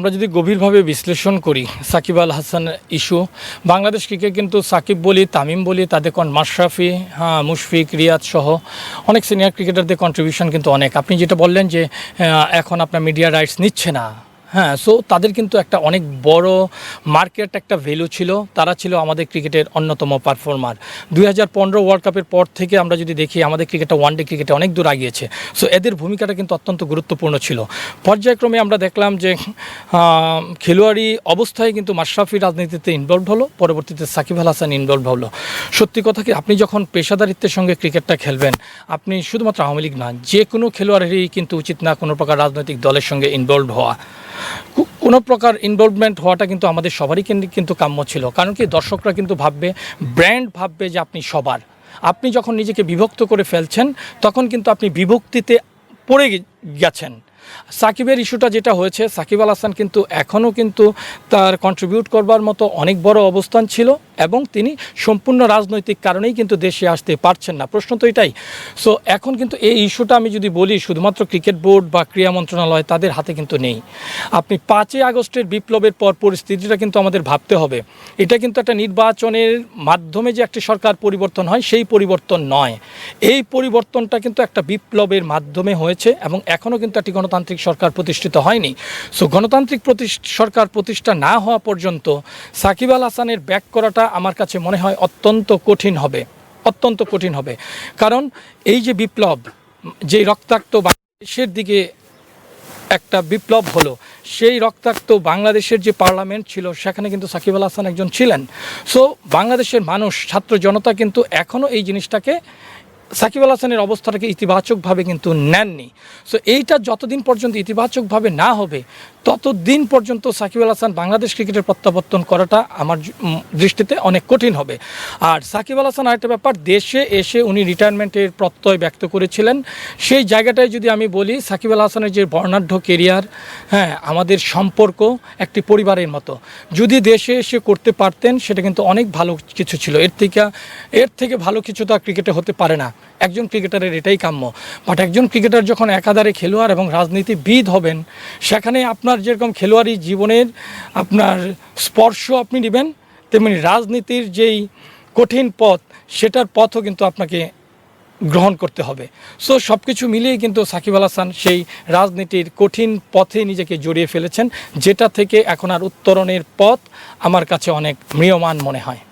আমরা যদি গভীরভাবে বিশ্লেষণ করি সাকিব আল হাসান ইস্যু, বাংলাদেশ ক্রিকেট কিন্তু সাকিব বলি, তামিম বলি, তাদের মাশরাফি, মুশফিক, রিয়াদ সহ অনেক সিনিয়র ক্রিকেটারদের কন্ট্রিবিউশন কিন্তু অনেক। আপনি যেটা বললেন যে এখন আপনার মিডিয়া রাইটস নিচ্ছে না, সো তাদের কিন্তু একটা অনেক বড় মার্কেট, একটা ভ্যালু ছিল। তারা ছিল আমাদের ক্রিকেটের অন্যতম পারফর্মার। 2015 ওয়ার্ল্ড কাপের পর থেকে আমরা যদি দেখি আমাদের ক্রিকেটটা ওয়ানডে ক্রিকেটে অনেক দূর আগিয়েছে। সো এদের ভূমিকাটা কিন্তু অত্যন্ত গুরুত্বপূর্ণ ছিল। পর্যায়ক্রমে আমরা দেখলাম যে খেলোয়াড়ি অবস্থায় কিন্তু মাশরাফি রাজনীতিতে ইনভলভ হলো, পরবর্তীতে সাকিব আল হাসান ইনভলভ হলো। সত্যি কথা কি, আপনি যখন পেশাদারিত্বের সঙ্গে ক্রিকেটটা খেলবেন, আপনি শুধুমাত্র আওয়ামী লীগ না, যে কোনো খেলোয়াড়েরই কিন্তু উচিত না কোনো প্রকার রাজনৈতিক দলের সঙ্গে ইনভলভ হওয়া। কোনো প্রকার ইনভলভমেন্ট হওয়াটা কিন্তু আমাদের সবারই কিন্তু কাম্য ছিল। কারণ কি, দর্শকরা কিন্তু ভাববে, ব্র্যান্ড ভাববে যে আপনি সবার। আপনি যখন নিজেকে বিভক্ত করে ফেলছেন, তখন কিন্তু আপনি বিভক্তিতে পড়ে গেছেন। সাকিবের ইস্যুটা যেটা হয়েছে, সাকিব আল হাসান কিন্তু এখনও কিন্তু তার কন্ট্রিবিউট করবার মতো অনেক বড় অবস্থান ছিল এবং তিনি সম্পূর্ণ রাজনৈতিক কারণেই কিন্তু দেশে আসতে পারছেন না। প্রশ্ন তো এটাই। সো এখন কিন্তু এই ইস্যুটা আমি যদি বলি, শুধুমাত্র ক্রিকেট বোর্ড বা ক্রীড়া মন্ত্রণালয় তাদের হাতে কিন্তু নেই। আপনি 5ই আগস্টের বিপ্লবের পর পরিস্থিতিটা কিন্তু আমাদের ভাবতে হবে। এটা কিন্তু একটা নির্বাচনের মাধ্যমে যে একটি সরকার পরিবর্তন হয়, সেই পরিবর্তন নয়। এই পরিবর্তনটা কিন্তু একটা বিপ্লবের মাধ্যমে হয়েছে এবং এখনও কিন্তু একটি গণতান্ত্রিক সরকার প্রতিষ্ঠিত হয়নি। সো গণতান্ত্রিক সরকার প্রতিষ্ঠা না হওয়া পর্যন্ত সাকিব আল হাসানের ব্যাক করাটা আমার কাছে মনে হয় অত্যন্ত কঠিন হবে। কারণ এই যে বিপ্লব, যে রক্তাক্ত বাংলাদেশের দিকে একটা বিপ্লব হলো, সেই রক্তাক্ত বাংলাদেশের যে পার্লামেন্ট ছিল, সেখানে কিন্তু সাকিব আল হাসান একজন ছিলেন। সো বাংলাদেশের মানুষ, ছাত্র জনতা কিন্তু এখনও এই জিনিসটাকে, সাকিব আল হাসানের অবস্থাটাকে ইতিবাচকভাবে কিন্তু নেননি। সো এইটা যতদিন পর্যন্ত ইতিবাচকভাবে না হবে, ততদিন পর্যন্ত সাকিব আল হাসান বাংলাদেশ ক্রিকেটের প্রত্যাবর্তন করাটা আমার দৃষ্টিতে অনেক কঠিন হবে। আর সাকিব আল হাসান আরেকটা ব্যাপার, দেশে এসে উনি রিটায়ারমেন্টের প্রত্যয় ব্যক্ত করেছিলেন। সেই জায়গাটায় যদি আমি বলি, সাকিব আল হাসানের যে বর্ণাঢ্য কেরিয়ার, আমাদের সম্পর্ক একটি পরিবারের মতো, যদি দেশে এসে করতে পারতেন, সেটা কিন্তু অনেক ভালো কিছু ছিল। এর থেকে ভালো কিছু তো ক্রিকেটে হতে পারে না। একজন ক্রিকেটারের এটাই কাম্য। বাট একজন ক্রিকেটার যখন একাধারে খেলোয়াড় এবং রাজনীতিবিদ হবেন, সেখানে আপনার যেরকম খেলোয়াড়ি জীবনের আপনার স্পর্শ আপনি নেবেন, তেমনি রাজনীতির যেই কঠিন পথ, সেটার পথও কিন্তু আপনাকে গ্রহণ করতে হবে। সো সব কিছু মিলিয়ে কিন্তু সাকিব আল হাসান সেই রাজনীতির কঠিন পথে নিজেকে জড়িয়ে ফেলেছেন, যেটা থেকে এখন আর উত্তরণের পথ আমার কাছে অনেক ম্রিয়মাণ মনে হয়।